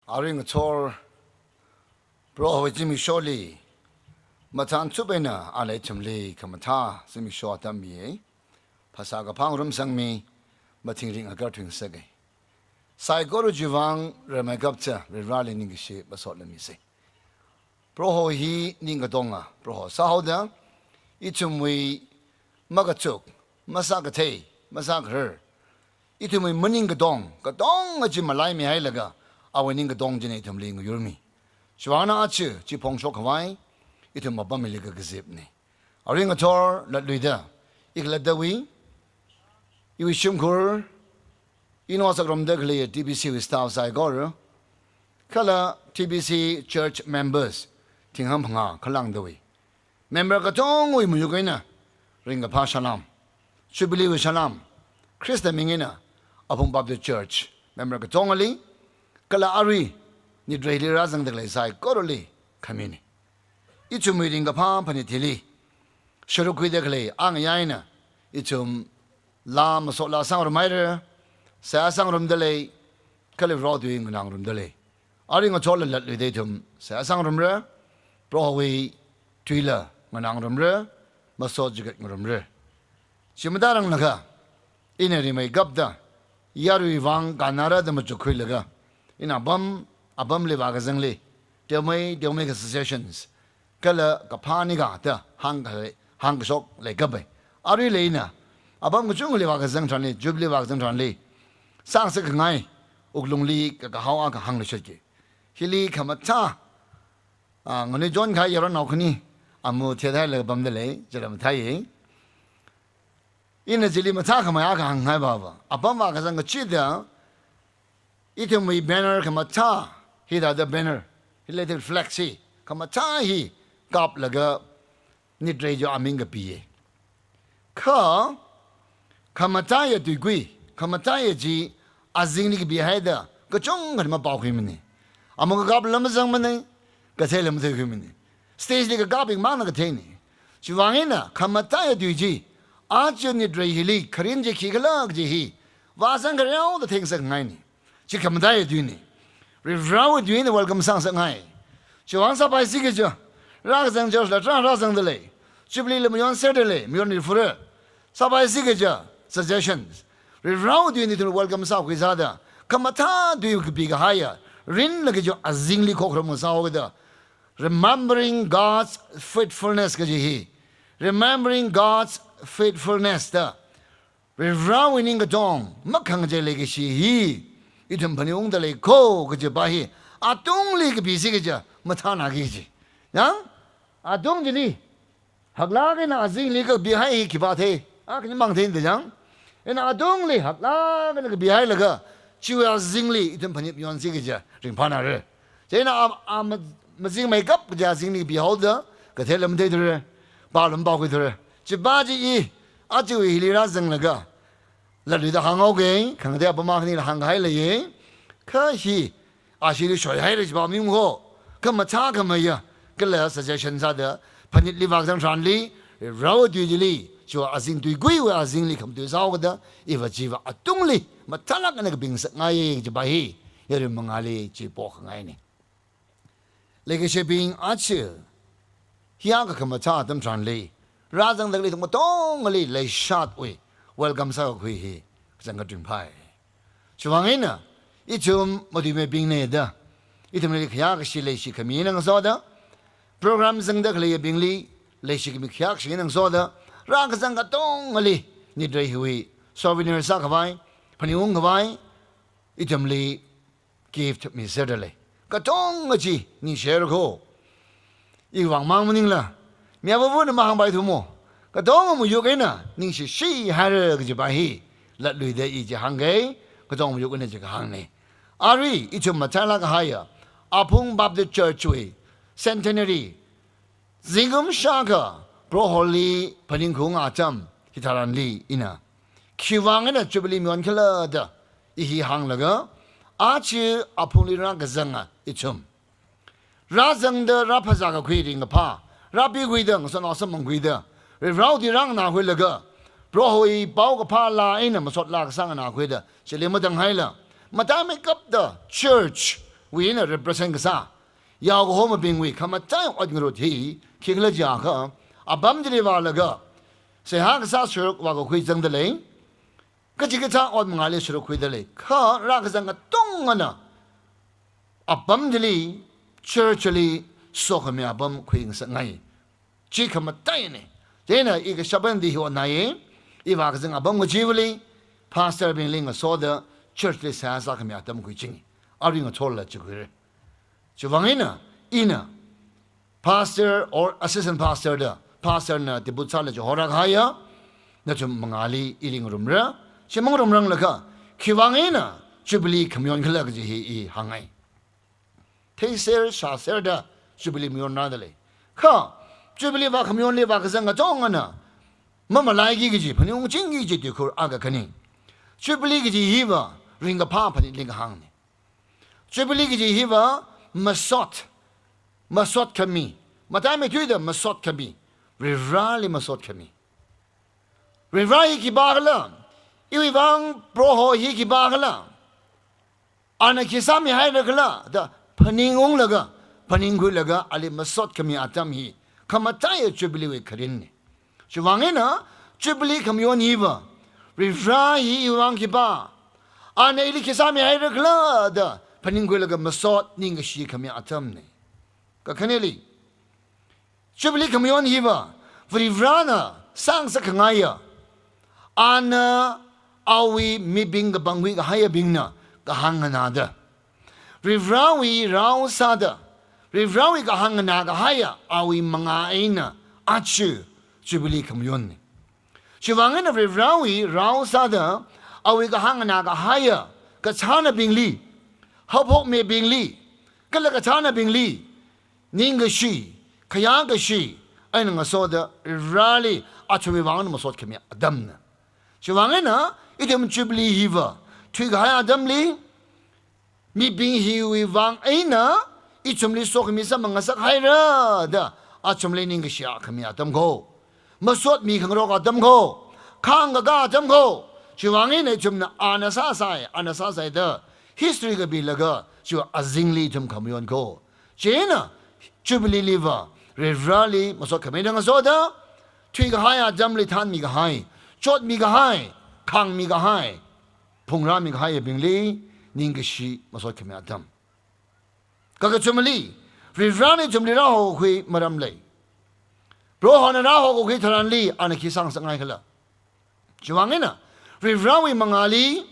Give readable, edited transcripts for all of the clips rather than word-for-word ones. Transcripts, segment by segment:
Aring a tour, bro, with Jimmy Shorley. Matan Tubena, Aletum Lee, Kamata, Simi Short Ambi, Pasaga Pangrum sang me, Mating a Gertwing Sege. Saigoro Jivang, Remagapta, Rally Ningishi, Basot let me say. Broho he, Ningadonga, Broho Sahoda, Itumwe, Magatuk, Masagate, Masagher. Itumwe Muningadong, Gadong, a Jimalai me Hilaga. Our Ningadong genetum ling Yurmi. Shwana Achu, Chipong Shokawai, itum Abamiliga Gazipni. A ring a tor, let Luida. Ikla Dawi, Iwishumkur, Inosagrom Degli, TBC with staff Saigoro, Kala TBC church members, Tinghampanga, Kalang Dawi. Member Katong, we Muyugina, ring a Pashalam. Shubili with Shalam, Christa Mingina, upon Bob the church. Member Katongoli. Kala ari ni dreili razang de sai koroli khamini ichum meeting ga pham phani thili shuru kui de kle ang yaina ichum lam so la sang ro mai re sa sang rom de le kale ro du ng nang rom de le ari ngo chol lat le de thum sa sang rom re pro we twila ng nang rom re ma so jigat rom re simdarang naga ineri mai gabda yaru wang kanara de ma chukhui laga in abam le bagazangli demai suggestions kala kapani ga ta hang sok le gabe ari le na abam chung le bagazang than le jubli bagazang than le sang se ngai uklung li ka hawa ka hang le sheki hili khamata ngone jon khai yaro nau khni amu thedai le bam de le jaram thai in jili matha khama ya ka hang ngai ba ba abam bagazang ga chi da itum we banner kamata he da the banner he let it flexi kamata he kap laga nidre jo aminga piye kha kamata ya dugui kamata ya ji azing ni bi haida ka chong ngar ma ba khwi mni among kap lam sang mni ka thelem the khwi mni stage ni ka kaping ma na ka theini chiwangina kamata ya duji ajo nidre hili kharin je khigala ji hi wa sang garao the things ngai ni chỉ cầm tay đuôi này, rồi rau đuôi này welcome sang sang ngay, chỉ vang sao bài xí cái chứ, ra sang cho ra sang de lệ, chỉ beli le million set de lệ, million đi phơi, sao bài xí cái chứ, suggestions, rồi rau đuôi này thì welcome sao cái sao đó, cầm thà đuôi cái bị cái haya, rin là cái chứ azing li khóc rồi sao cái đó, remembering God's faithfulness cái gì, remembering God's faithfulness đó, rồi rau ini cái dong, mắc hàng cái lệ cái gì itum paniung de le ko ke bahi atung li ke bisi ke ja mathana gi ji yang atung ji ni hakla ke na azing li ke bi hai ki ba the a ke mang the de yang en atung li hakla ke bi hai la ga chiu ya zing li itum pani yon si ke ja ring pa na re je na a ma zing mai kap ja zing li bi ho de ke the lam de de ba lam ba ke de ji ba ji yi a ji wi li ra zeng la ga là người ta hàng ok, khang dia bama khni la hang hai le ye, kha hi a shi li shoi hai le ba ming ho, ka ma cha ka ma ya, ka la suggestion sa de, phanit li wak sang tran li, rao du ji li, jo a sing tu gui wa a sing li kham tu sao ka da, i wa ji wa atung li, ma thalak na ka bing sa ngai ji ba hi, ye ri ma li ji po ngai ni. Le ke she bing a che, hiya ka ma cha tam tran li, ra sang dak li ma tong li le shat we. Welcome sao khui hi sang ka pai chuwangin na ichum modi me bing ne da itum le khya ka shi le shi khami nang so da program sang da khle bing li le shi mi khya shi nang so da ra ka sang ka tong ali ni dre hui souvenir sa ka bai phani ung ka bai itum le gift mi sedale ka tong ji ni share ko i wang mang mning la mya bo na ma hang bai thu mo cái đó mà yêu cái nào, nhưng sĩ hay là cái gì vậy? Lật lùi để ý chỉ hàng cái đó mà yêu cái này chỉ hàng này. Ari, ít chung mà thay là cái hay à? Apung Baptist Church way, Centenary, Zingum Shaka, Pro Holy, Paning Kung Atam, Hitaran Li, ina. Kiwang na Jubilee Mion Kala da, ihi hang laga. Achi Apung Li Rang Gazanga, ít chung. Razang da Rapazaga Quiding a pa, Rabbi Guidang, son awesome Guida. Rau di rang na hui le ga, bro hui bao ka pa la ina masot la ka sang na hui da, sili mo dang hai la, ma ta me kap da church we in a represent Gasa. Yaw home being we come a time on the road he, Kigla Jaka, a bum deliver. Say Hagasa Shurk Wago Quizang the lane. Kajikata on Mali Shurk with the lake. Ka Rakazanga Tongana. A bum deli, churchly, Sokamia bum queen Sangai. Chikama tiny. Then I Shabandi or Naye, if I was a bum with Jively, Pastor being ling saw the churchly says Akamiatam Kuching. Are you a toll at Chukure? Chuvangina, Ina, pastor or assistant pastor, the pastor na Tibutsala Johoragaya, Natum Mangali, eating rumra, Chimongram Ranglaka, Kivangina, Jubilee Communion Kalakaji Hangai. Taser Shaserda, Jubilee Murnadale. Ka, Jubilee Vakamyon Vakazanga Tongana, Mama Lagiji, Panung Jingi Dukur Aga Kani. Jubilee Hiva, ring a papa in Linghang. Jubilee Hiva, Masot Kami. Madame Tuda, Masot Kami. Rivali Masot Kami. Rivali Kibagala. Iwang Proho Hikibagala. Anakisami Haidakala, the Paning Laga, Paningulaga, Ali Masot Kami Atami. Kamataya Jubilee Karin. Chuvangina, Jubilee Kamion Hiva. Rivali Iwang Kiba. Anakisami Haidakala, the Paningulaga Masot Ningashi Kami Atamni. Kakaneli. Jubilee Kamion Hiva. Vrivrana, Sangsa Kangaya. Ana Awi Mibing the Bangwi Haya Bingna, the Hanganada. Rivrawi Rao Sada. Rivrawi Gahanganaga Haya, Awi Mangaina, Achu, Jubilee Kamion. Shivangana Rivrawi Rao Sada, Awi Gahanganaga Haya, Katana Bingli. Hopok me Bing Li, Kalakatana Bing Li, Ninga Shi, Kayanga Shi, and a soda, Rally, Achavivan Masot Kami, Adamna. Shivangana, idem Jubilee Hiva, Twigaya Damli, me being he with Van Aina, Ichumli Sokimisa Mangasak Haira, the Achamli Ninga Shia Kami Adamgo, Masot me can rock Adamgo, Kanga Gadamgo, Shivangina Jumna Anasasai, the history could be laga, you are a zingly to come go. Jena, Jubilee liver, Revrali, Masokamidanga soda, Twigahaya, Damli Tan Miga High, Chot Miga High, Kang Miga High, Pungra Miga High Bingli, Ningashi, Masokamatam. Kakachumali, Revrali Jumliraho, Hui, Madam Lay. Brohanaho, Gitaranli, Anakisang Sangakala. Juangina, Revrali Mangali,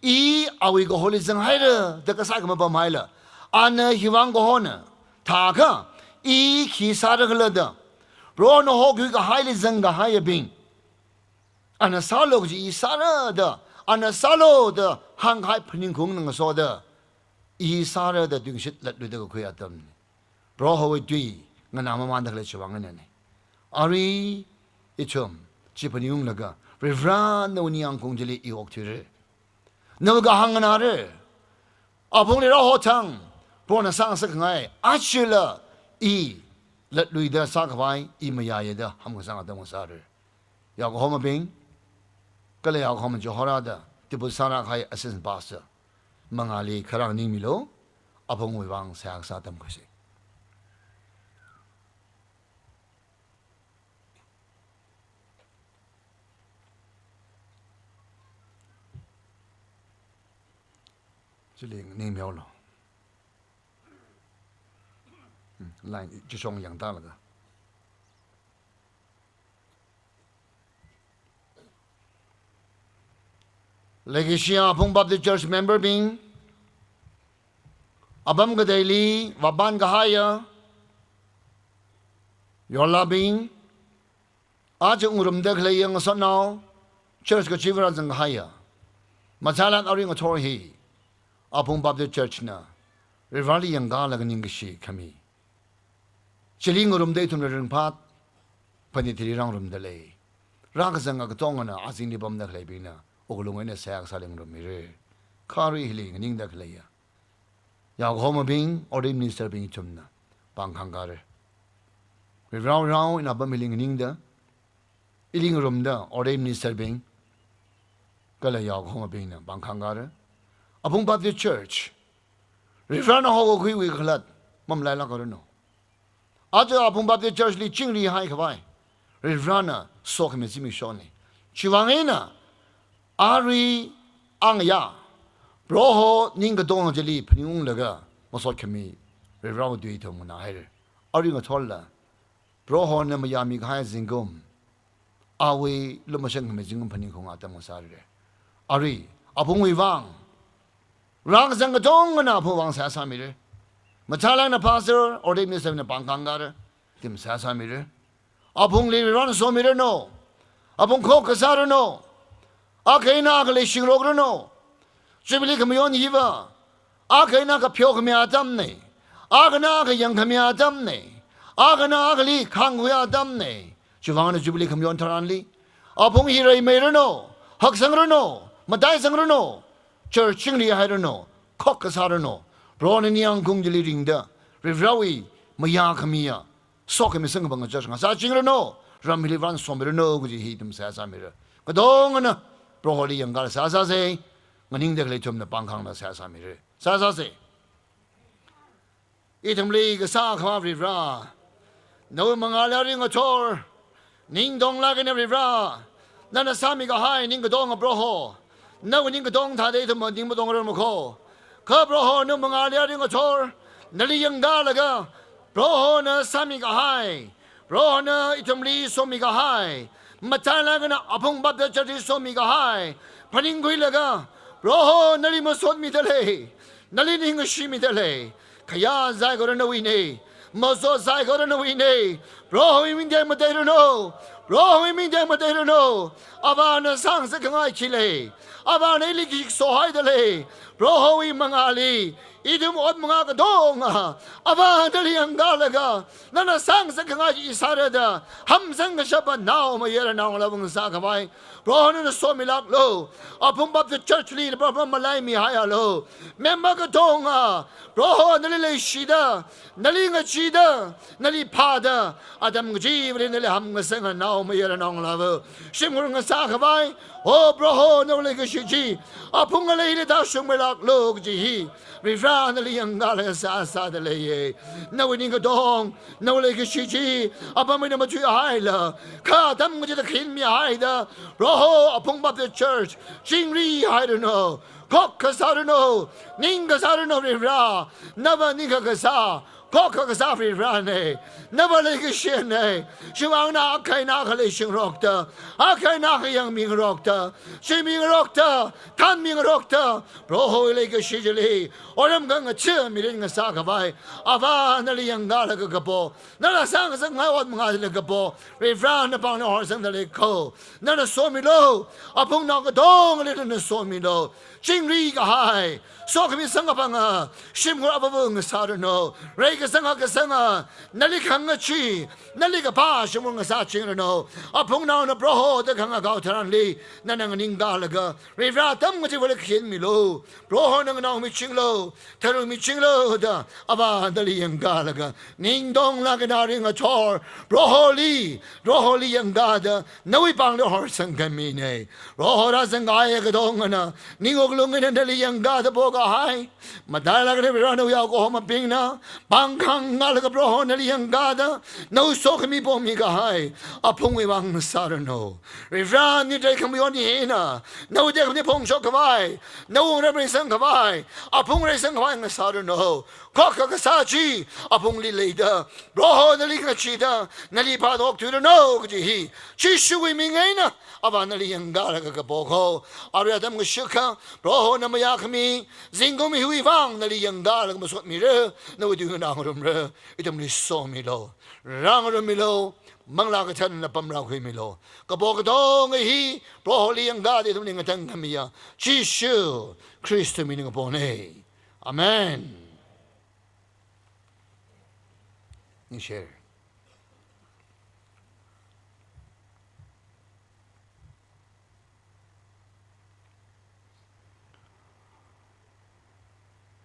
awi go holy zang haida the kasakama bamaila ana hiwang go hona taka kisara glada bro no hogu ga haile zanga haya bing ana salo ji sara da ana salo da hang hai pning kung nang so da sara da dung shit lat lu da ko ya tam bro ho wi ngana ma man da le chwang ne ari ichum chipaniung laga revran no ni ang kong jeli i ok thire Naga Hanganare. Upon it all tongue, born a sang second Achilla let Louis the Sakavai, Imayada, Hamusanga Damasare. Yagohoma Bing, Kalea Homa Johorada, Tibusana High Assistant Pastor, Mangali Karang Nimilo, upon Wivang Saxatam Kusi. Name Yolo. Line just on young Dalaga. Legishia Pumbab the church member being Abamga Daily, Wabanga Haya, Yola being Ajurum Dekla Young Son now, Church Gachivras and Haya, Matalan Aring Authority. Upon Bob the church na, Rivali and Galagan English kami. Chilingurum de tum pat, Panitri round the lay. Rakazanga Gatongana, Azini Bom the Labina, Ogulumena Sak Saling Rumire, Kari Hilling and Inda Claya. Yag Homer being or the minister being tumna, Bankangare. We round in Abamiling in Inda, Ilingurum da or the minister being Galayag Homer being Bankangare. Upon but the church, ริฟรานฮอกคุยวิขลัดมั่มไล่ละก็รู้เนาะอาจจะอาพุ่งบับเดชร์ลีจิงลีให้เข้าไปริฟรานสอกมิซิมิชอนนี่ชีวังเองนะอารีอังยาเพราะนิ่งก็ต้องจะรีบนิ่งเลยก็มาสอดขมีริฟรานดูอีทงนะให้อารีก็ทอลละเพราะเนี่ยมายามีให้จิงกุมอาวีลุมาเชงขมีจิงกุมพนิ่งของอาตมาสารีอารีอาพุ่งวิวังร่างสังกตงนะผู้วังเสียสามีเลยมาชาลังนะพาสเตอร์ออเดมิสเซนนะปังกังการติมเสียสามีเลยอาพุ่งลีรันโซมีเลยโนอาพุ่งโคกษาเลยโนอาเคยนักเลยชิงโรกเลยโนชิบิลิขมีอนฮีวะอาเคยนักเพียวขมีอาตัมเนี่ยอาเคยนักยังขมีอาตัมเนี่ยอาเคยนักลีขังหุยอาตัมเนี่ยชิวังนะชิบิลิขมีอนทารันลีอาพุ่งฮีเรย์ไม่เลยโนฮักสังเลยโนมาได้สังเลยโนchurch chingli haidano kokkasarano bronani angkung jili ringda rivrawi maya khamiya sokami sangbanga church nga sa chingrano ramili van somirano guji hitum sa samira kadongana broholi yangal sa sa se nganing de klechom na pangkhang na sa samira sa sa se itumli ga sa khwa rivra no mangala ring a chor ning dong la ga ne rivra nana sami ga hai ning ga dong a broho那我宁个东他的他妈宁不东人么可，可不好那么阿里那个错，那里应该那个，不好那三米个海，不好那一种里三米个海，嘛再那个那阿碰把的这里三米个海，怕宁贵那个，不好那里么三米的嘞，那里宁个十米的嘞，可呀在个人那位呢，么说在个人那位呢，不好明天么得了喏。roh mi de ma de no abana sang se kangai chile abana liki so hai de le roh wi mangali idum od manga ka donga abana de angala ga nana sang se kangai isara da ham sang ga shaba now ma yera now la bung sa ka bai roh ne so mi lak lo apum bab the church leader bab malai mi ha ya lo member ka donga roh ne le shida nali nga chida nali pada adam ji bre ne le ham nga sang now ma yera now la bo shim nga sa ka bai o bro no le ka shi ji apung le le da shum lak lo ji hi rivra ne le yang ga le sa sa de le ye no we ning dong no le ka shi ji apa me ma chu hai la ka dam nga ji da khin mi hai da bro apung bab the church jing ri I don't know kok ka sa no ning ka sa no rivra never ning ka sa kok ka sa rivra ne never le ka shi ne shi wang na kai na ka le shing rok da a kai na ka yang ming rok da shi ming rok da kan ming rok da bro ho le ka shi ji le oram ga nga che mi le nga sa ka bai ava na le yang ga la ka po na la sang sang nga wat mga le ka po rivra na pang na hor sang da le ko na na so mi lo apung na ka dong le na so mi lo jing ri ka hai so ka mi sang ka pang a shim ko abang sa no re ka sang ka nali khang nga chi nali ka pa shim nga sa ching no apung na na bro ho de khang ga tharan li na na ning ga la ga re ra tam nga ji wala khin mi lo bro ho na na mi ching lo tharu mi ching lo da aba dali yang ga la ga ning dong la ga na ring a chor bro ho li yang ga da na wi pang lo hor sang ka mi ne bro ho ra sang ga ye ga dong na ning og lo ngi dali yang ga da bo ga hai ma da la ga re ra no ya ko ma ping na bang khang nga la ga bro ho na li yang ga da no so ka mi bo mi ga hai apung wi wang sa no re ra ni dai kham yo ni na no de ni pong so ka bai no re bring sang ka bai apung re sang ka bai nga sa no ko ka sa chi apung li le da bro ho na li ka chi da na li pa dok tu no ji hi chi shu wi mi ngai na aba na li yang ga la ka bo ko ari adam ga shu ka bro ho na ma ya khmi zing go mi hui wang na li yang ga la ma so mi re no du na rum re itam li so mi lo rang rum mi lo mang la ka chan na pam ra khui mi lo ka bo ka dong hi bro ho li yang ga de tum ni nga tang khmi ya chi shu christ mi ni ga bo ne amen ni share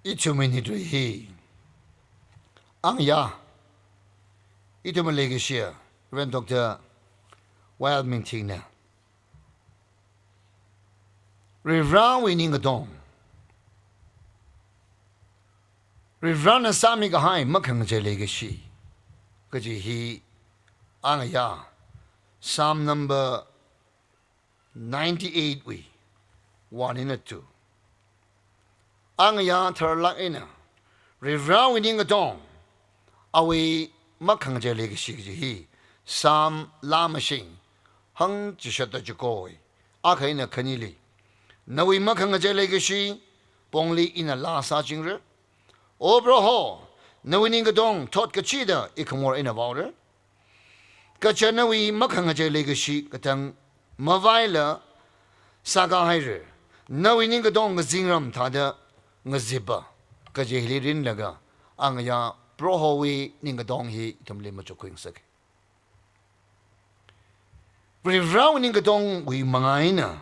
itu meni tu hi ang ya itu melagi share when Dr. Wild Minting na rivra winning a dong Rivrana Sami Gahai Makang Jelegashi. Kaji he Angaya. Psalm number 98 we 1 in a 2. Angaya Terla ina. Rivra winning a dong. Awe Makang Jelegashi he. Psalm La Machine. Hung Jishata Jukoi. Akaina Kanili. Nawi Makang Jelegashi. Bongli in a la sajingre. Obroho. Nawinning a dong. Tot Kachida. Ikamor in a water. Kachanawi Makanga Legacy, Katang Mavaila Saga Hire. Nawinning a dong zingram tada ngaziba. Kajilirin laga. Angaya Prohowi Ningadong he Tumlimacho Queen Sek. Rivrawning a dong we mangaina.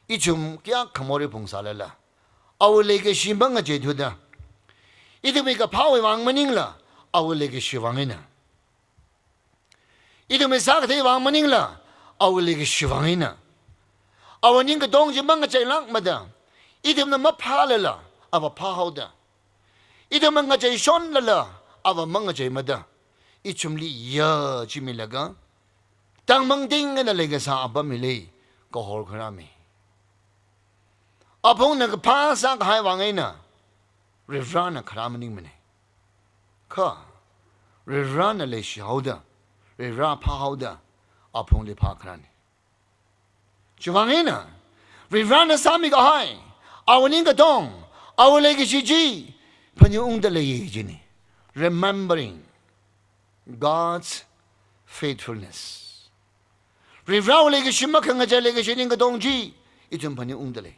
Ichum Kya Kamori Pungsalala. Our legacy banga jetuda. It make a power wang maningla. Our legacy wangina. Itu mesakte wang maningla, our legacy wangina. Our ninga dong jemanga chay lang mada. Itu na mapalala, our pahoda. Itu manga chay shon lala, our manga chay mada. Ichumli ya jimilaga. Tang mang ding na legasa abamili, kohor krami. Upon the pasak high wangina, Rivrana kramaning mene. Ka, Rivrana le shauda. Rira Pahauda upon the Parkrani. Chivangina, Rirana Sami Gahai, our Ninga Dong, our legacy G, Panyung the Legini, remembering God's faithfulness. Rivra legacy Makanga legacy Ninga Dong G, it's in Panyung the Leg.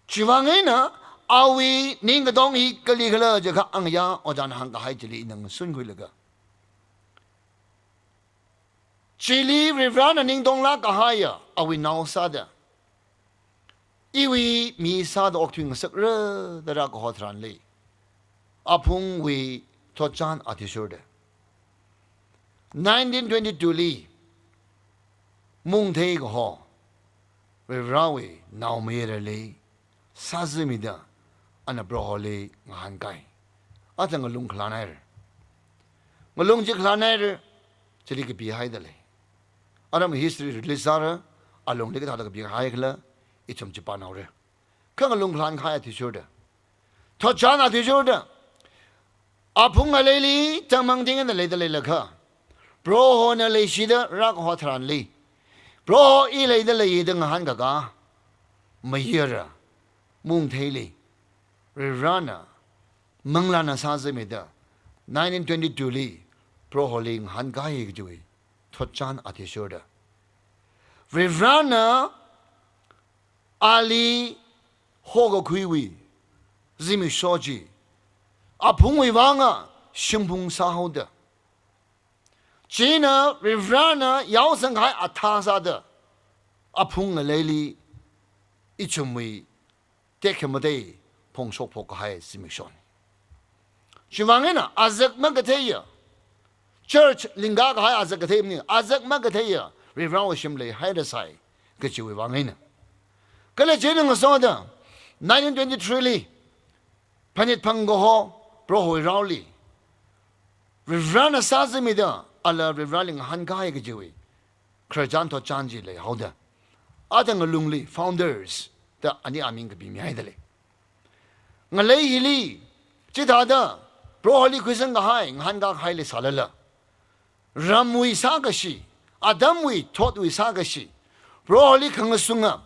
Chivangina, are we Ninga Dong he Kaligala Jaka Anga or Jan Hanga Haitili in the Sunguilaga? Chili Rivrana Ning Dong La Kahaya, are we now sada? Iwi mi sada octing sakra the Rakahotran Lee. Upon we Tochan Atisurde. 1922 Lee Mung Take Ho Rivrawi now mere Lee Sazimida and a broholi Hankai. Atang a lung clanair. Malung Jiclanair, Chiliki behind the lay. Adam history releasara, along the Gata be highla, it's from Japan over. Come along clan high at the shoulder. Tochana the shoulder. Apunga lady, Tamang ding and the lady laka. Bro on a lay shida, rock hotran lee. Bro elay the lay dung hangaga. Mahira, Moon Taily, Rirana, Manglana Sazimida, 1922 lee, Pro holing Hangai Jui. Tochan at his shoulder. Rivrana Ali Hogo Kiwi Zimi Shoji Apungwi Wanga Shimpung Sahoda China Rivrana Yaosanghai Atazada Apunga Leli Ichumwi Tekemade Pong Shopokai Simishon Shivangena Azak Magateya Church Lingaga High Azakatemni, Azak Magatea, Rivrao Shimley, Hydasai, get you with Wangina. Kalajin Soda, 1923, Panit Pangoho, Broho Rauli, Rivrana Sazimida, Allah Rivraling Hangai Gajui, Krajanto Chanjile, Hoda, Adangalungli, founders, the Ani Amin Kabimi Hidale. Malay Hili, Chitada, Broholi Kwisangahai, Hanga Highly Salala. Ramwi Sagashi, Adamwi taught with Sagashi, Broholi Kangasunga,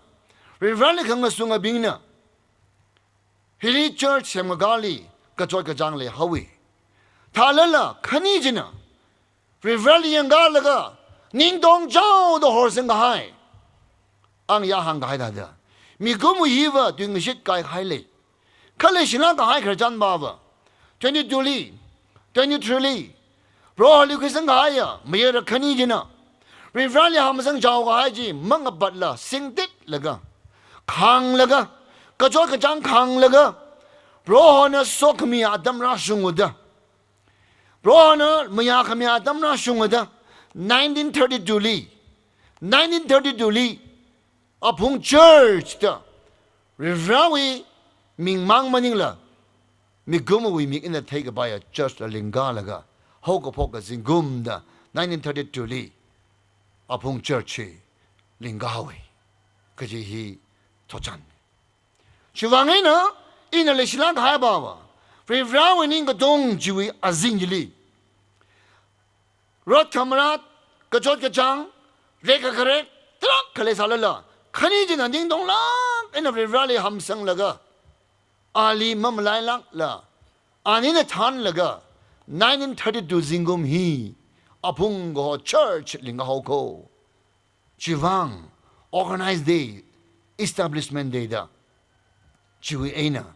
Rivrali Kangasunga Bina, Hili Church Samagali, Kachoka Jangle Hawi, Talala, Kanijina, Rivrali Yangalaga, Ning Dong Zhao, the horse in the high. Ang Yahang Haida, Migumu Yiva doing the shit guy highly. Kalishinaga Hiker Jan Baba, 22 Lee, 23 Lee. Bro, you can hire, Mayor Kanijina. Rivrali Hamazan Jawaji, Manga Butler, sing it laga. Kang laga, Kajoka Jang Kang laga. Brohona Sokmi Adam Rashunguda. Brohona Mayakami Adam Rashunguda. 1932 Lee. 1932 Lee. Upon church. Rivrawi Ming mang maning la. Mi gum we mi in the take by a church la lingalaga. Hoga poka zingum da 1932 li. Apung church lingawi. Kaji hi tochan. Chivangina in a lishilang haibawa. Rivrawen in the dong jiwi azingili. Rot Kamarat, Kachot Kachang, Reka Karek, Trak Kalesalala, Kanijin and Ding Dong Lang, and a Rivali Hamsang Laga, Ali Mamlai Lang La, Anina Tan Laga, 1932 Zingum He, Apungo Church Lingahoko, Chivang, Organized Day, Establishment Day da, Chiwi Aina,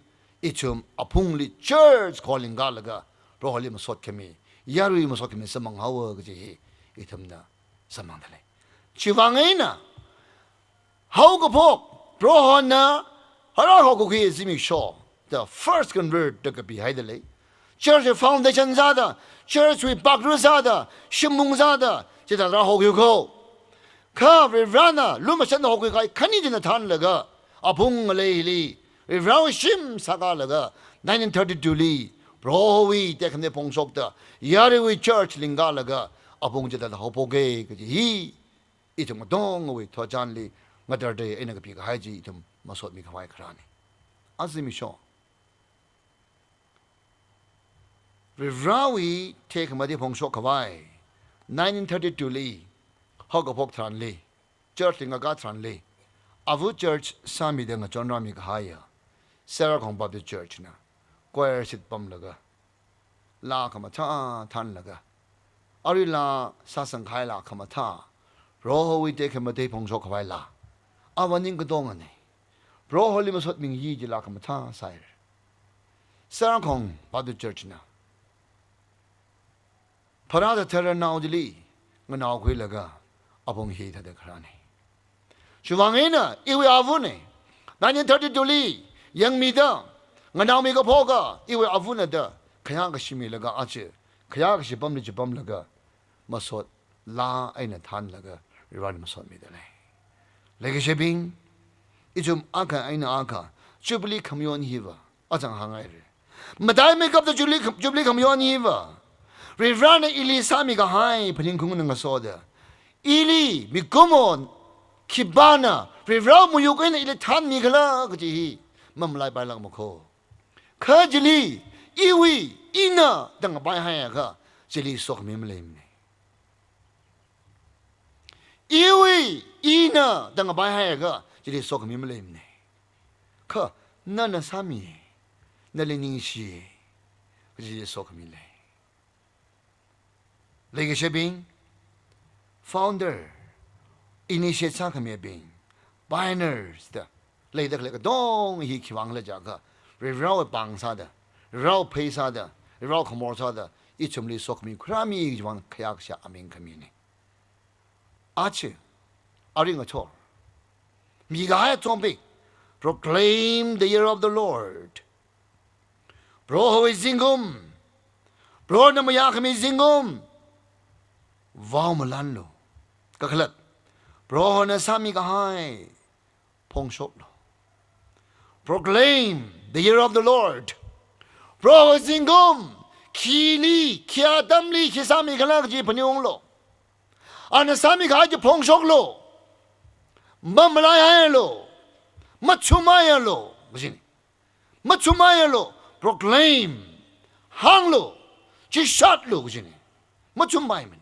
Ichum Apungli Church calling Galaga, Rohalim Sot Kemi. Yarui Mosokimi Samang Hawa Gaji Itamna Samandale. Chivangina Hogapok, Brohona, Harahoki Zimi Shaw, the first convert to be Haidale. Church Foundation Zada, Church with Bakruzada, Shimunzada, Chitara Hoguko. Ka Rivrana, Lumashan Hokai, Kanidina Tanlaga, Apung Layli, Rivra Shim Sagalaga, 1932 Li. Browi tekne pongsokta yariwi church lingalaga abongjeda hopoge hi itum dong wi thojanli ngaderde enaga pi ga haji itum masot mi khawai khrani azimi sho Rivrawi take madi pongsok khawai 1932 li hogapok thran li church lingaga thran li avu church sami de ngachonra mi khaya Sarah Kong Baptist Church na Choir sit pam laga la kamata tan laga ari la sasang khai la kamata roho wi te kamate pongso khwai la awaning gdong ane roho li masot ming yi ji la kamata sai Sarang Kong Baptist Church na parada terra now dili nganaw khoi laga apong hi thade khrani Shivangena iwi avune 1932 li yang mi da nganaw mi ko phoga iwe avuna da khaya ga shimi laga ache khaya ga shibam li jibam laga masot la aina than laga riwan masot mi dale lege shebing ijum aka aina aka jubilee kamyon hiwa ajang hangai re madai make up the jubilee kamyon hiwa riwan ili sami ga hai phling khung nga soda ili mi komon kibana riwan mu yukaina ili than mi gala gji mamlai bai lang mako Kajili, iwi, ina, dang bai hayaga, jili sok mimlim. Iwi, ina, dang bai hayaga, jili sok mimlim. Ka, nana sami, naliningshi, jili sok mile. Lege shebing, founder, initiate sa kami bing, biners, da, lege lega dong hi kiwang la jaga. Rau bang sada, rau pay sada, rau komor sada, ichumli sok mi krami jwan kayak sha amin kamini. Ache, aring a tor. Migaya tombi, proclaim the year of the Lord. Bro ho zingum, bro namayakami zingum. Wow malanlo, kaklat, bro ho na sami kahai, pong shoklo. Proclaim the year of the Lord. Bro zingum, kili, kia damli, kisami kalakji panyonglo. Anasami kaji pongshoklo. Mamlayalo. Machumayalo. Machumayalo. Proclaim. Hanglo. Chishatlo. Machumbayman.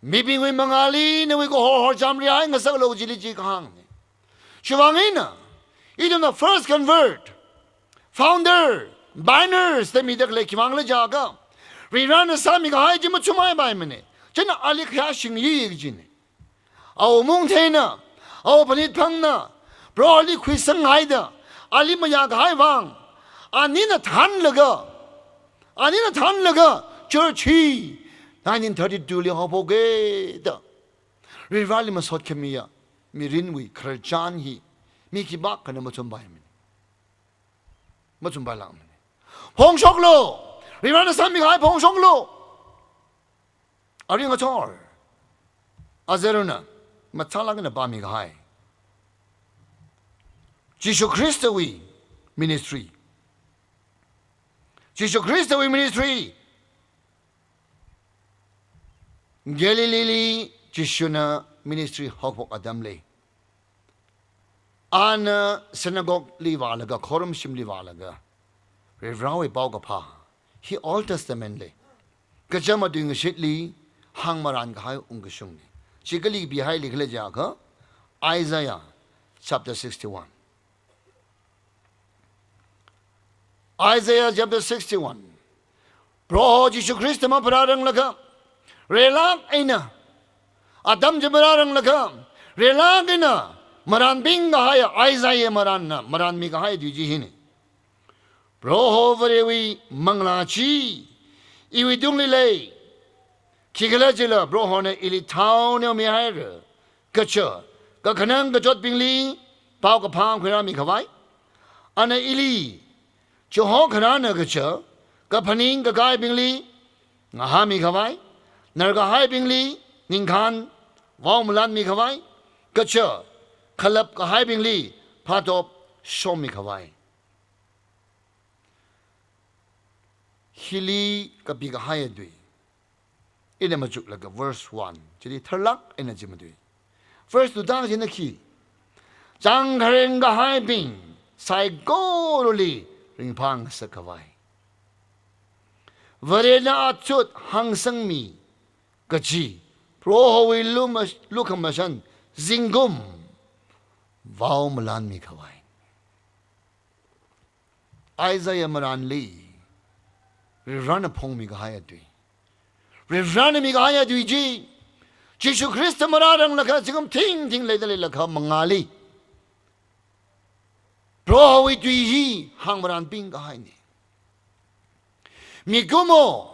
Maybe we mangali, we go hor jamri, I'm a solo jiliji hang. Shivangina, even the first convert, founder, biners, the middle lake Mangla Jaga, rerun a Sami Hajima to my by minute. Jenna Ali crashing yigin. Our Montana, our Panit Pangna, broadly Quisang Haida, Ali Mayak Haivang, Anina Tanlaga, Church he, 1932 Hoboge, Rivalimus Hot Camilla. Mirinwi, Krajan he, Miki Bak and a Mutumbayman. Mutumbalam. Hong Shoklo! We run a something high Hong Shoklo! Are you at all? Azeruna, Matalag and a Bamig High. จิชูคริสต์วีมินิสทรีจิชูคริสต์วีมินิสทรีเกลิลีจิชูนามินิสทรีฮอกพกอดัมเลยอันซินาโกกลีวาลกะคอรัมชิมลีวาลกะเรฟราวไอเปากะพาฮีออลเทสเตเมนต์เลยกะจะมาดึงชิดลีหังมารันกะให้อุงกะชุงนี่ชิกลีบีให้ลิกเลจากะIsaiah chapter 61 Isaiah chapter 61 Bro Jesus Christ ma parang laka relak aina Adam je parang laka relak aina maran bing ga haya Isaiah maran na maran mi ga haya du ji hin Bro hovre wi mangla chi iwi dung li le kigala jela bro hone ili town ne mi haya kacha ก็ขนังก็จดปิงลีเปล่ากับพามขนามีขวายอันนั้นอิลีจะหอกขนาดนั้นก็เจอก็พนิงก็กายปิงลีงาหามีขวายนั่นก็หายปิงลีนิงคันว่าวมลันมีขวายก็เจอขลับก็หายปิงลีพาตบชมมีขวายฮิลีก็ปีก็หายด้วยอินเดมาจุกแล้วก็ verse 1จะได้ทะลักอินเดจิมาด้วยFirst to dance in the key. Jang Karenga Hai Bing, Sai Goruli, Ring Pang Sakawai. Varena Chut Hang Sang Mi, Gachi, Pro will Lukamashan, Zingum, Vau Malan Mi Kawai. Isaiah Maran Lee, we run upon me Gahaya Dui. We run me Gahaya Dui G. Jesus Christ mararang laka sigum ting le dale laka mangali Bro we tui hi hang maran ping kahai ni Migumo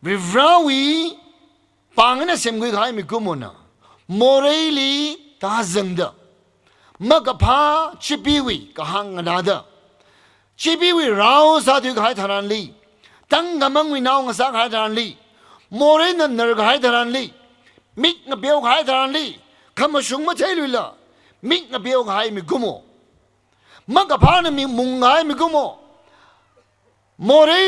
Vivrawi Pangana semgui kahai migumo na Moreli ta zengda Magapa chipiwi kahang anada Chipiwi rao sa tu kahai tharan li Tangamang wi nao nga sa kahai tharan li More na nar kahai tharan liมิกนเบียวขายทานลี่คำมาชุงมาเทลุยละมิกนเบียวขายมีกุโมมักกะพานมีมุงขายมีกุโมโมรี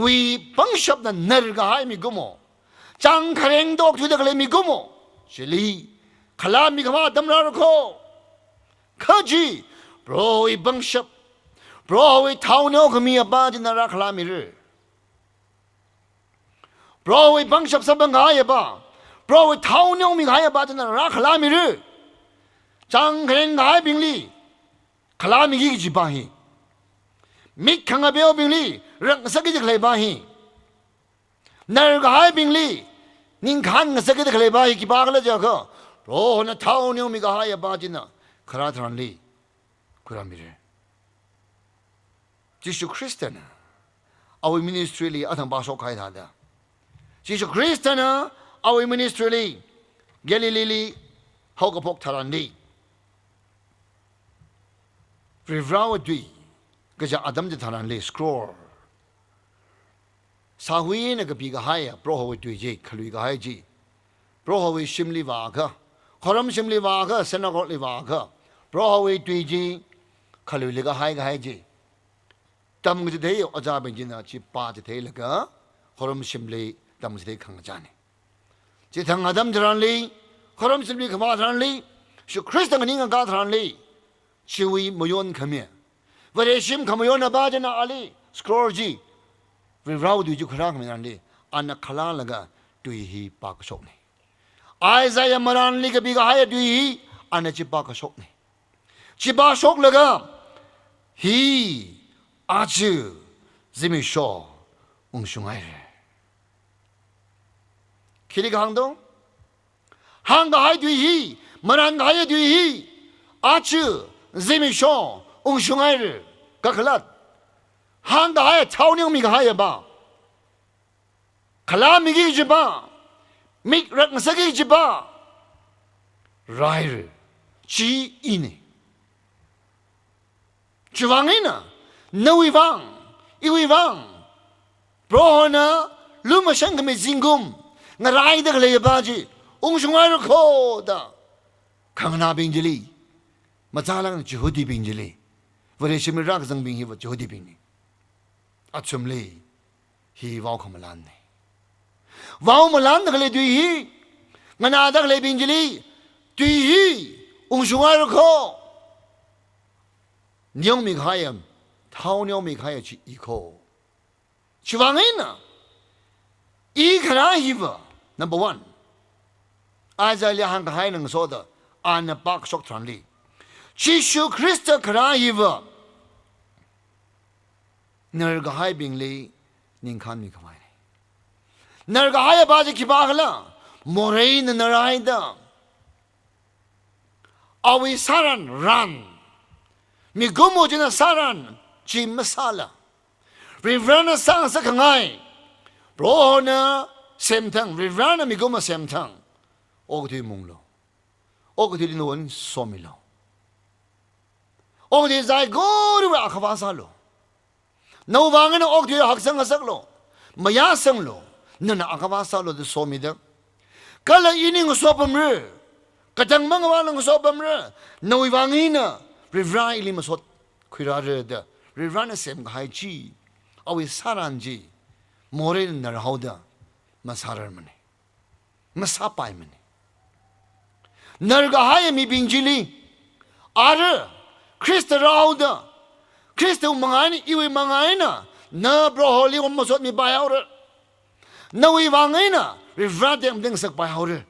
วีปังชับนั้นเนรขายมีกุโมจังเคร่งดอกทุเดกเลยมีกุโมเชลีขลามีขมาดำนาร์โคข้าจีโปรวีปังชับโปรวีเท้าเนื้อขมีอาบาจินารักขลามีรือโปรวีปังชับสับบังขายบ้าเพราะว่าเท่านี้มีใครบ้างนะรักขลามีหรือจังเคร่งหายบิงลีขลามีกี่จีบาฮีมิกขังเบียวบิงลีรังสักกี่จะเคลบาฮีนรกหายบิงลีนิงขันสักกี่จะเคลบาฮีกี่บากันแล้วจ้ะก็เพราะว่าเท่านี้มีใครบ้างนะขลาทรันลีกุรามีหรือยิสุคริสต์นะเอาวิมินิสทรีลีอัฐบาสกใครท่าเด้อยิสุคริสต์นะเอาวิมินิสทรีลีเกลิลีเขาก็พกทารันดีฟรีฟราวดีก็จะอดัมจะทารันลีสครอลสาวีเนี่ยก็ปีก็ให้โปรหวิดีจีขลุยก็ให้จีโปรหวิชิมลีวาค่ะขรมชิมลีวาค่ะเซนากอลีวาค่ะโปรหวิดีจีขลุยลีก็ให้จีตำก็จะเที่ยวอาจารย์เป็นจีน่าจีป้าจะเที่ยวก็ขรมชิมลีตำจะเที่ยวขังจานี่จิตทางอดัมทรันลีขรมสิบีขมาทรันลีชุคริสต์กันนิ่งกันทรันลีชีวิตมยอนขมิ้นวันเอชิมขมยอนบ้าจนะอาลีสครอจีวิราวดูจุครากมีนันลีอันนักขลาลกะดุยฮีปากชกนี่ไอซายมารันลีกับบีกหายดุยฮีอันนักจิปากชกนี่จิปากชกลกะฮีอาจูซิมิชออุงชุงไอคิดกันดูฮังกายดุยฮีมารันกายดุยฮีอาจูซิมิชออุงชุงไอร์ก็ขลัดฮังกายเท่านี้มีกายบ้าขลามีกี่จีบ้ามิกรักสักกี่จีบ้าไรร์จีอินจีวังอินะนวิวังอีวิวังเพราะนะลุมาชังก็ไม่จิงกุมงารายเด็กเลยบ้าจีองค์ชงไอร์โคดาขังนาบิงจลี mà cha lang chỉ hốt đi bình gì li vậy thì mình rắc rằng bình hi vật chỉ hốt đi bình này à chum li hi vào không lan này vào mà lan được lấy tùy hi ngân à được lấy bình gì li tùy hi ung sung ai rồi nhiều mình khai em thao nhiều mình khai chỉ ý khô chỉ vang ấy nè ý khả năng hi vật number one ai giờlia hàng khai năng số đó anh bác sốc tràn li Jesus Christ khả năng hi vật nở cái hai bình li nhìn khăn mi khai nở cái hai bao giờ khi bác là moray nở hai đó awi saran ran mi gumo jina saran chi masala rivrana sang sa kangai bro na sem thang rivrana mi gumo sem thang o thi mung lo o thi lin so mi lo o thi zai go ri ba khawa sa lo no wang na o thi hak sang sak lo maya sang lo na khawa sa lo de so mi da kala ining so pam re kadang mga walang sobam re noi wangina rivrai li masot khirare da rivana sem ghai chi awi saran ji more nar hauda masarar mane masapai mane nar ghai mi binjili ar Christ rauda Christ mangani iwi mangaina na bro holi masot mi bayaur noi wangina rivradem ding sak bayaur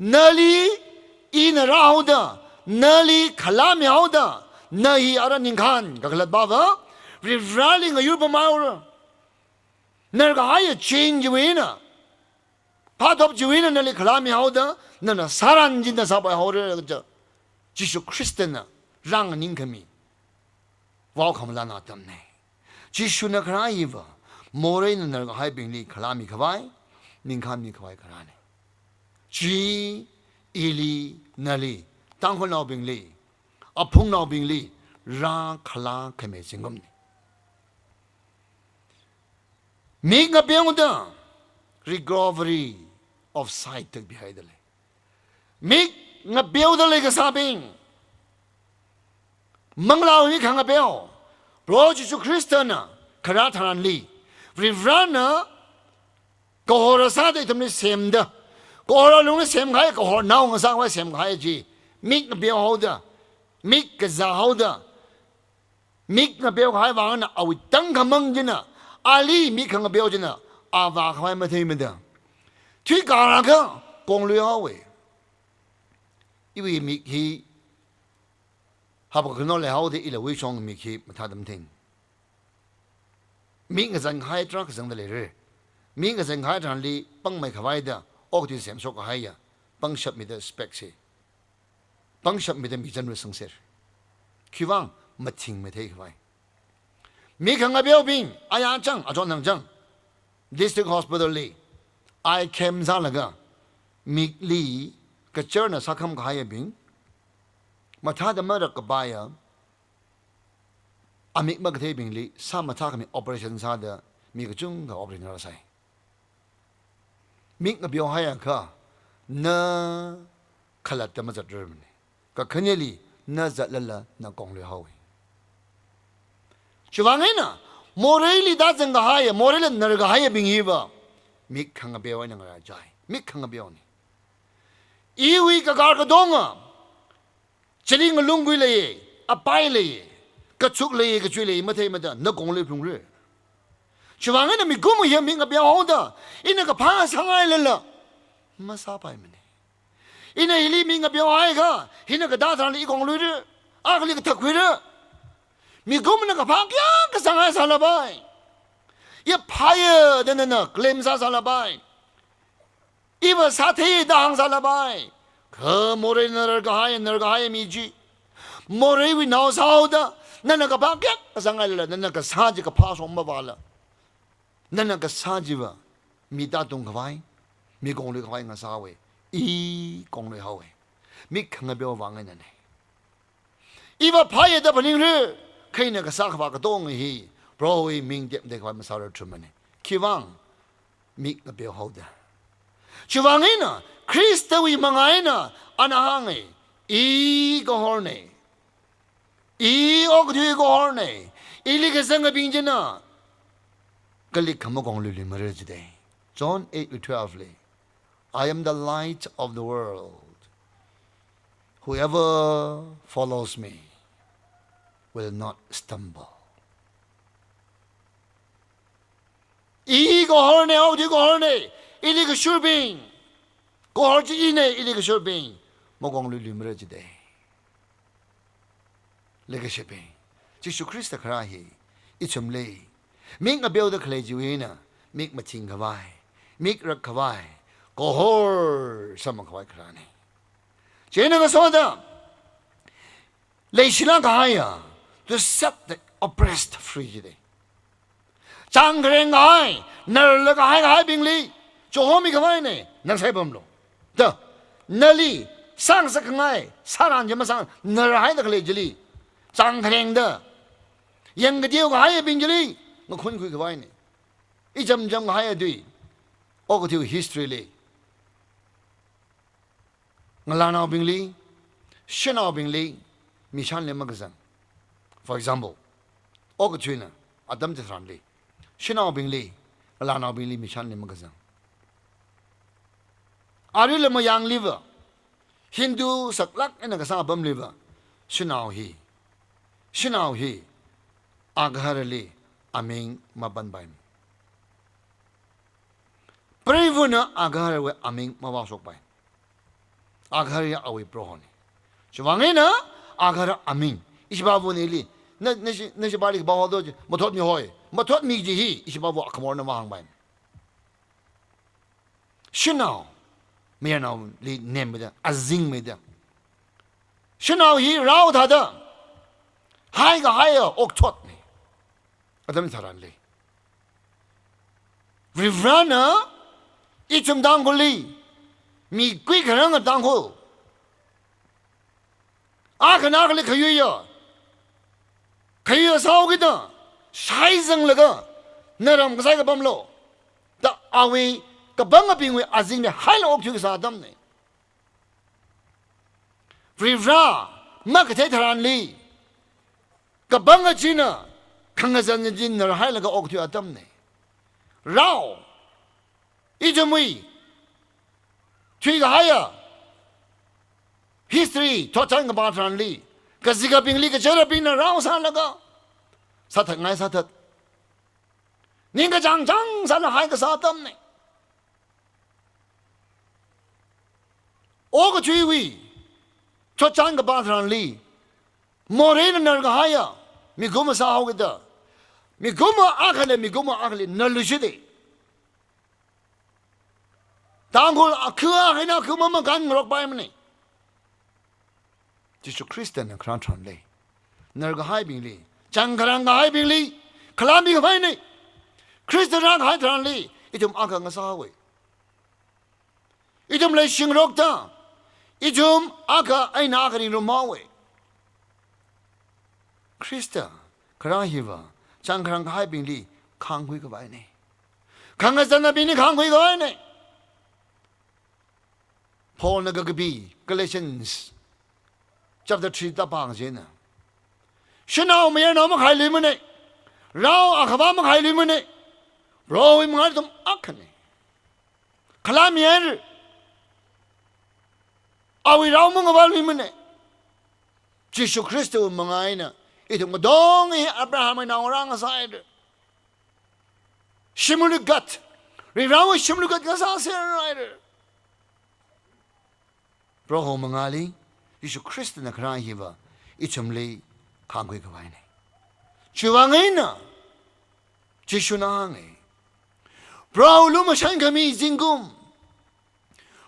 nali in rauda nali khalam yauda nahi ara ningkhan gaglat baba rivraling ayuba maura narga haya change wina patop jiwina nali khalam yauda nana saran jinda sabay hore ja jisu kristena rang ningkami wao khamla na tamne jisu na khraiva more na narga hay bingli khalami khawai ningkhan ni khawai kharane G ili nali tangkhol naw bingli aphung naw bingli ra khala khame singam ni mi nga byong da recovery of sight tak bihai dale mi nga byong dale ka sabing manglaw ni khanga byo bro Jesus Christana khara tharan li rivrana ko ra sa de tamni semda có là lúc nó xem khai có họ nào người sang phải xem khai gì mít nó béo hậu đó mít cái giá hậu đó mít nó béo khai vàng nó ở tăng cái măng chứ nè ali mít không béo chứ nè à vàng khai mà thấy mình đó tuy cả là cái công luyện hậu vậy vì mít khi học cái nó lại hậu thì là vui xong mít khi mà thay đâm thình mít cái dân khai trắc cái dân đó rồi mít cái dân khai trăng đi bằng mấy cái vai đó ốc thì xem số cái hay à bằng sập mi的 spec gì bằng sập mi的mi chân rồi sinh ser khi vang mất thình mới thấy cái vai mi khang cái biểu bình ai ăn chăng à chọn năng chăng district hospital li ai kem ra là cái mi li cái chơi nó sao không cái hay bình mà thà đâm ra cái bài à à mi mà cái thấy bình li sao mà thà cái mi operation sao đó mi cái chung cái operation ra saiมิกบิวให้ค่ะน่าขลัดจะมาจัดเริ่มนี่ก็ขณีลีน่าจัดละละน่ากองเลยเอาไว้ช่วงนี้นะโมเรลีด้าจังก็ให้โมเรลีนรก็ให้บิงฮีบะมิกขังบิวให้นังอะไรใจมิกขังบิวนี่อีวีก็การกระดงอ่ะเจริญลุงกุยเลยอภัยเลยกระชุกเลยกระช่วยเลยไม่เท่ไม่ได้น่ากองเลยพรุ่งนี้ช่วงนี้มีกุมยังมีกับเบียร์หัวด้าอินก็พาสังไงเลยล่ะมาซาไปมันอินฮิลีมีกับเบียร์ไอ้ก็อินก็ด่าทางอีกองลุยเลยอาก็เลยก็ทักคุยเลยมีกุมนั่นก็พาแก่ก็สังไงสารบายยี่พายเดินนั่นเคลมสารบายอีว่าสาธิตด่างสารบายคือโมเรนนรก็ให้มีจีโมเรวินเอาสาวด้านั่นก็พาแก่ก็สังไงเลยนั่นก็สาจิก็พาสมบัติละนั่นก็สาจิวะมีตาตรงเขาไว้มีกองเลยเขาไว้งาสาวเวอีกองเลยเขาเวมีขังเบียววางเงินนั่นเองอีว่าพายเดบนิ่งเลยใครเนี่ยก็สักว่าก็ต้องฮีเพราะว่ามิงเด็กเด็กว่ามาสาวเราทุ่มมันคิดว่ามีกเบียวเขาเด้ชีวังเองนะคริสต์วิมังไงนะอันห่างเอ 이 거헐네 이 어그뒤 거헐네 일리게 생각 빙지나 글리 감옥공룰리 머르지대 John 8:12 I am the light of the world. Whoever follows me will not stumble. 이거 허네 어디고 허네 이리그 슈빙 고헐지 이네 이리그 슈빙 모공룰리 머르지대 리그 슈빙 지수 크리스타 크라히 이첨레 밍 아베오더 클레지위나 밍 마팅 가와이 밍 럭 가와이 고헐 사마 가와이 크라네 제네가 소다 레이시랑 가야 to set the oppressed free 장그랭 가이 널러 가이 빙리 조호미 가와이네 난 세범로 더 널리 상사 가이 사람 점상 널 하이다 클레지리 장그랭더 영그디오 가이 빙리 뭐 콘쿠이 가와이네 이 점점 가야 돼 어그디오 히스토리리 Ngalana bingli, shina bingli, mishan le magazan. For example, ogutwina, adam te tramli. Shina bingli, ngalana bingli, mishan le magazan. Ari le mayang liver, Hindu saklak ena kasang abam liver, shina hi, agharali, aming mabanbaim. Prevuna agharwe aming mawasokbaim. 아가르야 아위 프로호니 주방에나 아가르 아민 이시바부네리 너시 발이 바와도 못헛 미호이 못헛 미지히 이시바부 아카모나 마항바임 신나오 미야나오 리 냄베다 아징메다 신나오 히 라우다다 하이가 하여 옥톳니 아담이 사란리 리브라나 이쯤 당골리 미 quick 거 당고 아그나글리 그유여 사오기다 사이정르가 너람 그 사이가 범로 다 아위 그 방아 빙위 아징네 하일 옥주기 사담네 프리브라 마크테트란리 그 방아 지나 강가자는 진너 하일가 옥주 아담네 라오 이점이 Twiga haya history tochang ka batran li ka zika ping li ka chara ping na rao san laga satat ngai satat ninga jang jang san hai ka satam ne o ka chui wi tochang ka batran li more na ka haya mi guma sa ho da mi guma akale na lu shide 당골 그아 해나 그만만 간 거로 봐야만이 지수 크리스천은 그런 천래 너가 하이빙리 장가랑가 하이빙리 클라미가 봐야네 크리스천랑 하이드란리 이좀 아까가 사하고 이좀 레싱록다 이좀 아까 아이나 아까리로 마웨 크리스천 그랑 히바 장가랑가 하이빙리 강구이가 봐야네 강가잖아 비니 강구이가 봐야네 Paul nagabi Galatians chapter 3 tapang sina. Shinaw mayan na makhai limane. Rao akaba makhai limane. Bro mga tum akane. Kalam yer. Awi rao mga bal limane. Jesus Christo mga ina. Ito madong Abraham ay naurang aside. Shimulugat. Riraw shimulugat nga sa rider. Roho mangali, Yesu Kristo na karang hiva, ichumli kangkoy kawain. Chiwangay na, Yesu na hangay. Bro, lumasan kami zingum.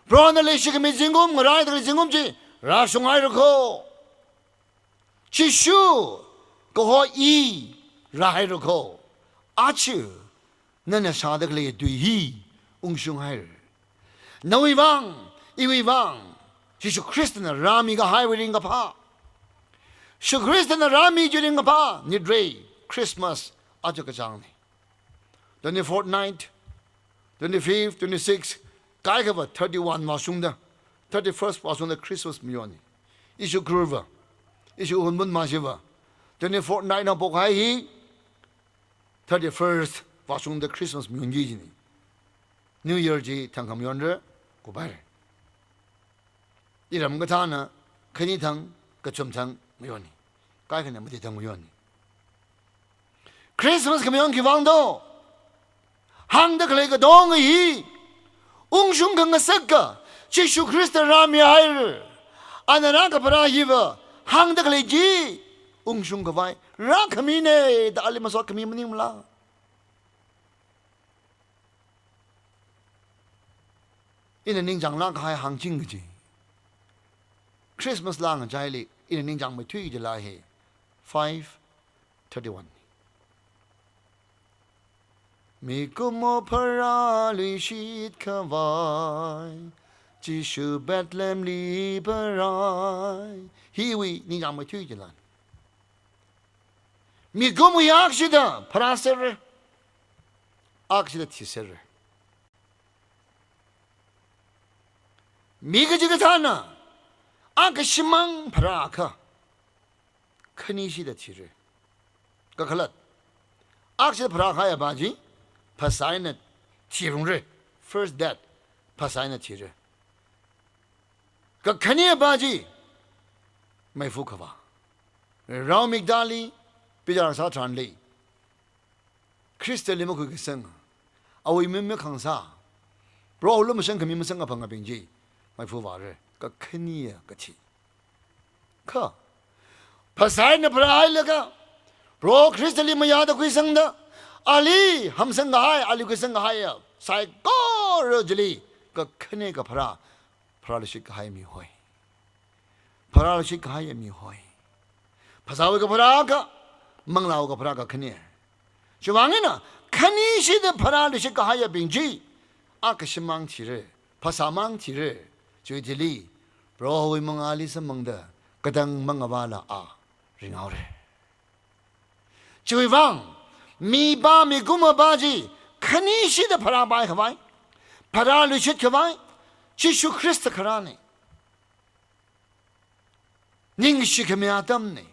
Bro, nalisi kami zingum, ngaray tayo zingum si, rasungay rako. Yesu, koho i, rahay rako. Achu, nanasadak lay duhi, ungsungay. Nawibang, iwibang, Yesu Kristo na rami ka highway ka pa. Yesu Kristo na rami juling ka pa. Ni Dre, Christmas, ato ka siyang ni. 24th night, 25th, 26th, kaya ka ba 31 masung da. 31st masung da Christmas mo yun. issue curve issue unbun masiva 24 night na pokai hi 31st wasung the Christmas myungi ni New Year ji thangkam yonder ko bai iram ga thana khani thang ka chum thang myoni kai khane mati thang myoni Christmas kamyon ki wang do hang da kle ga dong hi ung shung ga sakka Jesus Christ ram yair anana ka para hiwa hang da kle ji ung shung ga vai ra khami ne da ali masot khami mani mla ina ning jang lang khai hang jing ji Christmas lang jai li ina ning jang mai thui ji la he 5:31 mi kumo para li shit kawai ji shu Bethlehem li barai hi wi ning jang mai thui ji lan mi kumo yak shida para ser ak shida ti ser 미그 지가 사나 아그 심망 바라카 크니시다 티르 까칼랏 악시 바라카야 바지 파사이네 티룽르 first that 파사이네 티르 그 크니야 바지 마이푸카바 라미달리 비자사 트란리 크리스텔리모 그게 생 아오이 멤메 강사 브로울로 무슨 그 미무슨 가 방가 빙지 mai phu wa re ka khni ya ka thi kha phasai na phrai la ka ro christali ma ya da kui sang da ali ham sang ga hai ali kui sang ga hai ya sai ko ro jli ka khne ka phra le shik hai mi hoi phra le shik hai mi hoi phasai ka phra ka mang lao ka phra ka khne chwang na khni shi da phra le shik hai ya bing ji a ka shimang thi re phasa mang thi re 주들이 브로이 멍알리서 멍다 그당 멍아발라 아 링아오레 주이방 미바 미구마바지 카니시드 파라바이 카바이 파라르쉿 카바이 지수 크리스트 카라네 닝시 카미아담네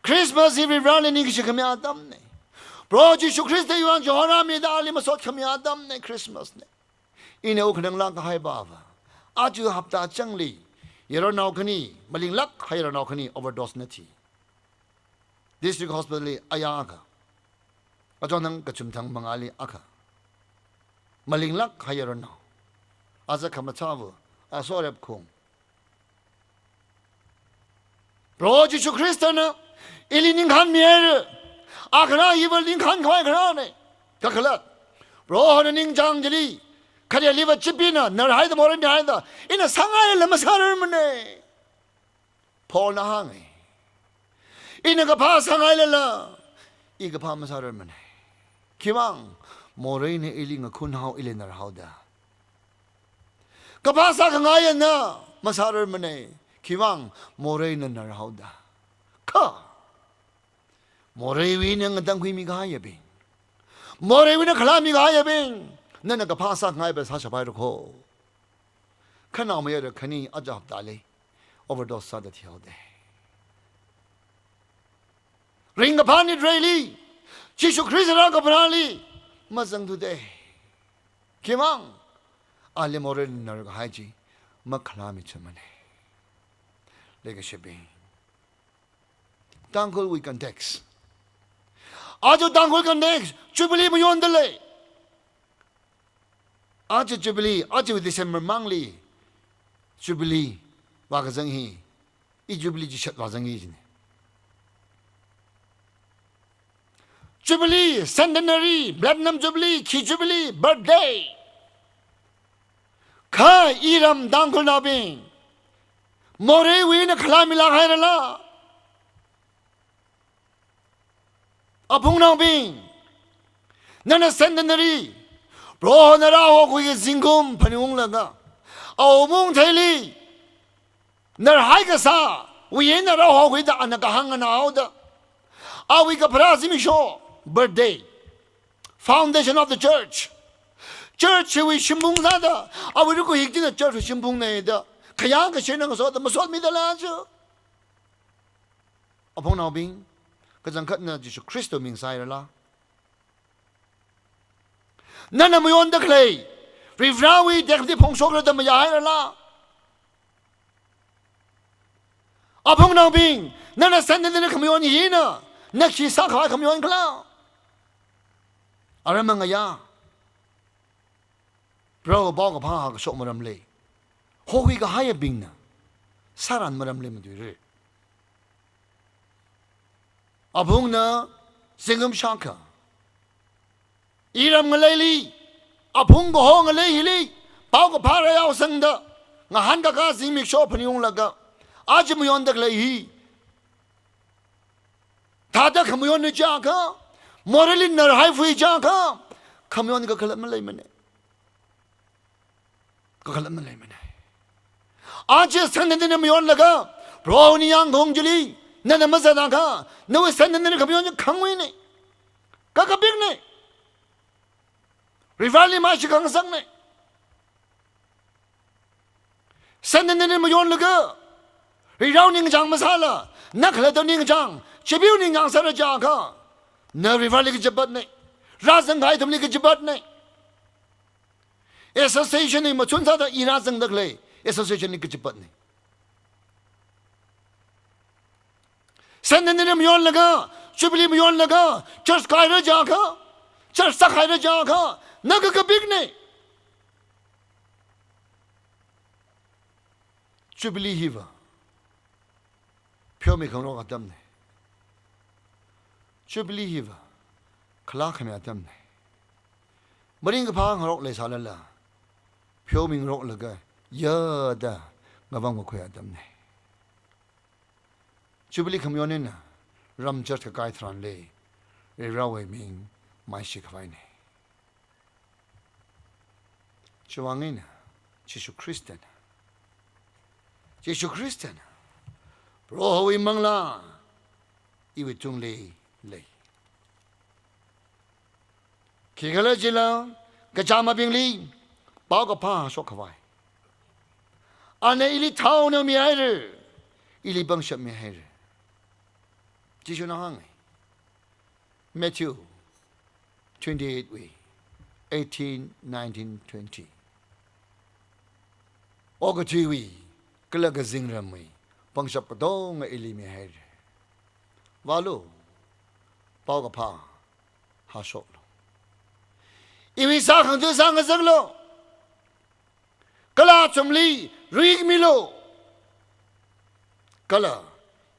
크리스마스 이브 랄리 닝시 카미아담네 브로 지수 크리스트 유한 조하라미다 알리마소 카미아담네 크리스마스네 이네 오크능랑가 하이바바 아주 합다 정리 여러 나오크니 말링락 하이러 나오크니 overdose 나티 district hospital 아야가 아저는 그쯤탕 망알리 아카 말링락 하이러 나 아자 카마차브 아소랩콩 로지슈 크리스타나 일리닝 한 미에르 아크나 이벌링 한 과이 그라네 가클랏 로하는 장절이 카리아 리버 집이나 널 하이도 모르니 하이다 이나 상하에 넘어서는 문에 폴나 항에 이나가 파 상하에라 이가 파 마사를 문에 기왕 모르니 일링가 군하오 일리나 하오다 가파사 강하에 나 마사를 문에 기왕 모르니 날 하오다 카 모르위는 당귀미가 하여빈 모르위는 칼라미가 하여빈 너는 그 파사 나이베 사셔봐야고 그나마여를 그니 아잡달리 오버도스 사다 티오데 링가 파니 드레일리 지수 크리스라가 브랄리 마상두데 기망 알리모를 너가 하지 막칼라미 쯤네 레게시비 당골 위간 덱스 아주 당골 간 덱스 주빌리 무연들레 아주 주빌리 아주 디셈버 망리 주빌리 와가정히 이 주빌리 지샷 와정이지네 주빌리 센테너리 플래티넘 주빌리 키 주빌리 버스데이 카 이람 당글 나빈 모레 위에 클라미라 하이라라 아봉나빈 나는 센테너리 로나라오 그게 징금 파니옹라가 아오몽 텔리 날 하이가사 위에나라오 그이다 안나가 항나오다 아위가 브라지미쇼 birthday foundation of the church 위 신봉사다 아위르고 익지는 church 신봉내다 그냥 그 신는 것도 무슨 믿을라죠 อพงนาบิงก็จังคัดนะจิสุคริสต์มิงไซร์ละนั่นน่ะไม่ยอมตะเคลยรีฟราวีเด็กที่พงโชคเราจะไม่ย้ายละอพงนาบิงนั่นน่ะเส้นนั่นน่ะขมยอนยีน่ะนักชีสักขายขมยอนคลาอะไรมังยาเราบอกกับพ่อก็ชกมารำเลยโฮวิก็ให้บิงนะสารันมารำเลยมาดูเลยอพงนะสิงห์ชักอีรำกันเลยลีอพงก็ห้องกันเลยฮิลีบอกกับพ่อเราเอาสังเดะงาหันกับข้าสิมิกชอบพนิยงละก็อาจจะไม่ยอมตะเลยฮีถ้าจะขมยอนนี่จ้าค่ะมอร์ลินนร์ไฮฟุยจ้าค่ะขมยอนก็ขลับมันเลยมันเนี่ยก็ขลับมันเลยมันเนี่ยอาจจะสันนิษฐานไม่ยอมละก็เพราะนี่ยังคงจุลีนั่นน่ะไม่ใช่นะค่ะนั่นว่าสันนิษฐานขมยอนจะขังไว้เนี่ยก็กระบิกเนี่ยริฟาลีมาชิคังสังเนี่ยสันนิษฐานไม่ยอมละก็เราหนึ่งจังมาซาละนักเล่นตัวหนึ่งจังชีวิตหนึ่งจังสารจ้าค่ะเนริฟาลีก็จะบัดเนี่ยราสังไงทำนี่ก็จะบัดเนี่ยเอสโซเซชันนี่มาชนซาดอีราสังดักเลยเอสโซเซชันนี่ก็จะบัดเนี่ยเส้นนี้ไม่ยอมละก็ชีวิตไม่ยอมละก็จัดการระจ้าค่ะจัดสักให้ระจ้าค่ะนักก็บิ๊กเนี่ยชีวิตฮีวะเพื่อไม่ขังรอกดำเนี่ยชีวิตฮีวะคลาขมีดำเนี่ยบริ้งกับพางรอกเลยสารละเพื่อไม่รอกเลยก็เยอะด้างบังมาคุยดำเนี่ยชีวิตขมีอันนี้นะรำจัดกับกายทรานเลยเราเองมิงไม่ชิกไว้เนี่ยช่วงนี้นะยิสุคริสต์นะยิสุคริสต์นะเพราะวิมังลาอีวิจุงเลยขี้กระเลจิลากระจามาบิงลีป้าก็พาชกไว้อันนี้อิลิท้าวเนี่ยมีอะไรหรืออิลิบังชับมีอะไรหรือจิชุนะฮังMatthew 28 way 18 19 20โอกทีวีกลักจิงรำมีปังชับปะดงอิลิมีอะไรวาลูป้าก็พาหาชกอีวิสาขังจะสังกัดโลกลาชมลีริกมิโลกลา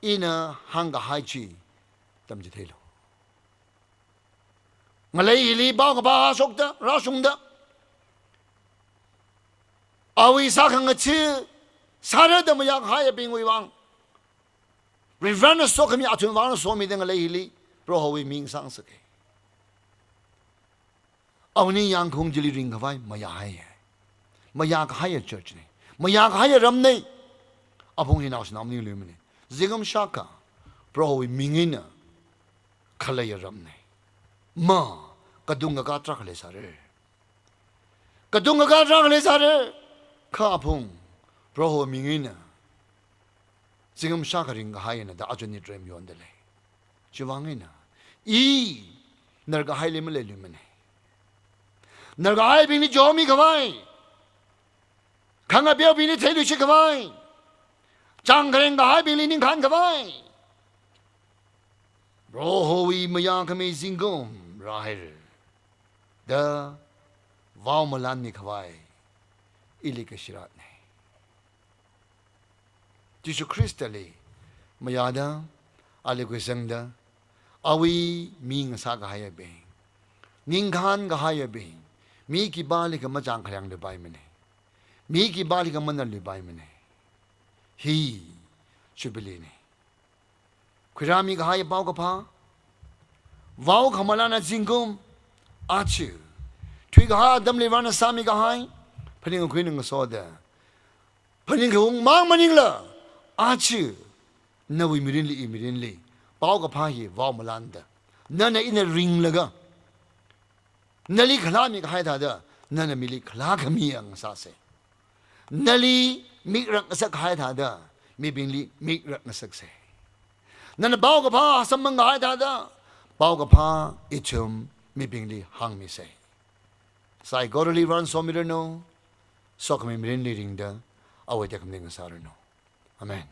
อินาฮังกะไฮจีตำจิเทโลมาเลยอิลีบ้ากบ้าชกดะราชุงดะอาวิสาขังกะชีสารดมอยากหายเป็นวิวังริฟันสโตขมีอาทุนวังสโตมีเดงเลยอิลีเพราะเขาวิมิงสังสกเอานี่ยังคงจะลิริงเขาไว้ไม่อยากให้ไม่อยากให้เจอร์นี่ไม่อยากให้รำนี่อาพงหินเอาสนามนี่ลืมนี่จิงมชักเพราะวิมิงอินะขลัยรำนี่มากระดุงกระตรักเลยสาระกระดุงกระตรักเลยสาระข้าพงเพราะวิมิงอินะจิงมชักริงก็ให้นะแต่อาจจะนิดเริ่มย้อนเดเลยจีวังอินะอีนรกให้เลยไม่เลยลืมนี่นรกให้บินนี่จอมีขวายขังกับเบี้ยวบินนี่เทลุชิขวายจังเกรงกับให้บินนี่ขันขวายโรโฮวีมยังขมิสิงกุมราเฮรเดวาวมลันนี่ขวายอิลิกชิรัตนี่ยิสุคริสต์เลยมายาดาอาลิกุสังดาอาวีมิงสากหายเบงนิงขันกหายเบงมีกี่บาลิกมาจังขยังเลยไปมันเนี่ยมีกี่บาลิกมันนั่นเลยไปมันเนี่ยฮีชุบลีเนี่ยคุรามีกหายเป้ากับพาวาวขมาลานะจิงกุมอาชิทวีกหาดำเลวานะสามีกหายพนิงคุยนึงสอดพนิงคงมังมันนิงละอาชินวิมิรินลีเป้ากับพาฮีวาวมาลันดนั่นอินริงละก็นลีขลามีกหายท่าเดนั่นมิลิขลาขมีอังสาเซนลีมิรักสักหายท่าเดมีบิงลีมิรักสักเซ นั่นเบากะพาสมังกายตาดาเบากะพาอิชุมมีบิงลีหังมีเซใส่กอร์ลีรันสอมิรโนสอกมีมรินลีริงเดอเอาไว้เด็กมิงสารโนอาเมน